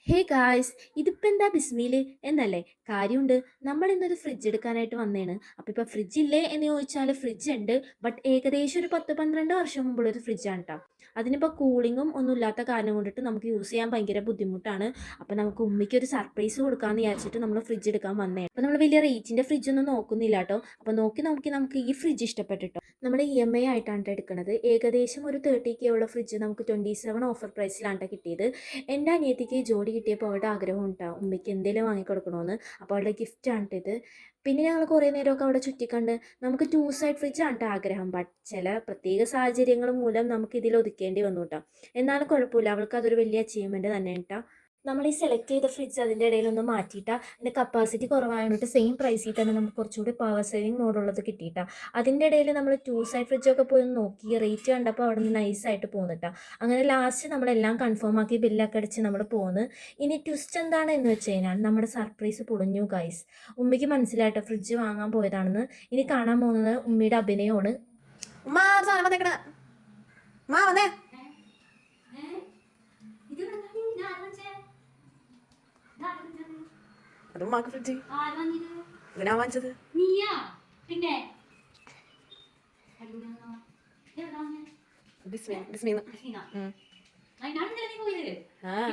Hey guys, ഇതിപ്പോൾ എന്താ ബിസ്മിയിൽ എന്നല്ലേ? കാര്യമുണ്ട്. നമ്മൾ ഇന്നൊരു ഫ്രിഡ്ജ് എടുക്കാനായിട്ട് വന്നേണ്. അപ്പോൾ ഇപ്പോൾ ഫ്രിഡ്ജ് ഇല്ലേ എന്ന് ചോദിച്ചാൽ ഫ്രിഡ്ജ് ഉണ്ട്. ബട്ട് ഏകദേശം ഒരു 10-12 വർഷം മുമ്പുള്ളൊരു ഫ്രിഡ്ജാണ് കേട്ടോ. അതിനിപ്പോൾ കൂളിങ്ങും ഒന്നും ഇല്ലാത്ത കാരണം കൊണ്ടിട്ട് നമുക്ക് യൂസ് ചെയ്യാൻ ഭയങ്കര ബുദ്ധിമുട്ടാണ്. അപ്പോൾ നമുക്ക് ഉമ്മയ്ക്ക് ഒരു സർപ്രൈസ് കൊടുക്കാമെന്ന് വിചാരിച്ചിട്ട് നമ്മൾ ഫ്രിഡ്ജ് എടുക്കാൻ വന്നേ. അപ്പോൾ നമ്മൾ വലിയ റേറ്റിൻ്റെ ഫ്രിഡ്ജൊന്നും നോക്കുന്നില്ല കേട്ടോ. അപ്പോൾ നോക്കി നോക്കി നമുക്ക് ഈ ഫ്രിഡ്ജ് ഇഷ്ടപ്പെട്ടിട്ടോ. നമ്മൾ EMI ആയിട്ടാണ് ട്ടോ എടുക്കുന്നത്. ഏകദേശം ഒരു 30K ഉള്ള ഫ്രിഡ്ജ് നമുക്ക് 27 ഓഫർ പ്രൈസിലാണ് ട്ടോ കിട്ടിയത്. എൻ്റെ അനിയത്തിക്ക് ജോഡി കിട്ടിയപ്പോൾ അവളുടെ ആഗ്രഹം ഉണ്ടാവും ഉമ്മയ്ക്ക് എന്തെങ്കിലും വാങ്ങിക്കൊടുക്കണമെന്ന്. അപ്പോൾ അവളുടെ ഗിഫ്റ്റാണ് ഇത്. പിന്നെ ഞങ്ങൾ കുറേ നേരമൊക്കെ അവിടെ ചുറ്റിക്കണ്ട് നമുക്ക് 2 സൈഡ് ഫ്രിഡ്ജാണ് ട്ടോ ആഗ്രഹം. ബട്ട് ചില പ്രത്യേക സാഹചര്യങ്ങൾ മൂലം നമുക്ക് ഇതിൽ ഒതുക്കേണ്ടി വന്നു കേട്ടോ. എന്നാലും കുഴപ്പമില്ല, അവൾക്ക് അതൊരു വലിയ അച്ചീവ്മെൻറ്റ് തന്നെ കേട്ടോ. നമ്മൾ ഈ സെലക്ട് ചെയ്ത ഫ്രിഡ്ജ് അതിൻ്റെ ഇടയിലൊന്ന് മാറ്റിയിട്ടാൽ അതിൻ്റെ കപ്പാസിറ്റി കുറവായതുകൊണ്ട് സെയിം പ്രൈസിൽ തന്നെ നമുക്ക് കുറച്ചുകൂടി പവർ സേവിങ് മോഡുള്ളത് കിട്ടിയിട്ടാ. അതിൻ്റെ ഇടയിൽ നമ്മൾ 2 സൈഡ് ഫ്രിഡ്ജൊക്കെ പോയി ഒന്ന് നോക്കി റേറ്റ് കണ്ടപ്പോൾ അവിടെ നിന്ന് നൈസായിട്ട് പോകുന്നിട്ടാ. അങ്ങനെ ലാസ്റ്റ് നമ്മളെല്ലാം കൺഫേം ആക്കി ബില്ലൊക്കെ അടിച്ച് നമ്മൾ പോന്ന്. ഇനി ട്വിസ്റ്റ് എന്താണെന്ന് വെച്ച് കഴിഞ്ഞാൽ നമ്മുടെ സർപ്രൈസ് പൊളിഞ്ഞു ഗൈസ്. ഉമ്മയ്ക്ക് മനസ്സിലായിട്ടോ ഫ്രിഡ്ജ് വാങ്ങാൻ പോയതാണെന്ന്. ഇനി കാണാൻ പോകുന്നത് ഉമ്മയുടെ അഭിനയമാണ്. ഉമ്മ ഒരു സാധനം വന്നേക്കണ. ഉമ്മ വന്നേ. അത് ഉമ്മാക്ക് ഫ്രിഡ്ജ് ഇതിനാ വാങ്ങിച്ചത്. ബിസ്മീന്ന്. ആ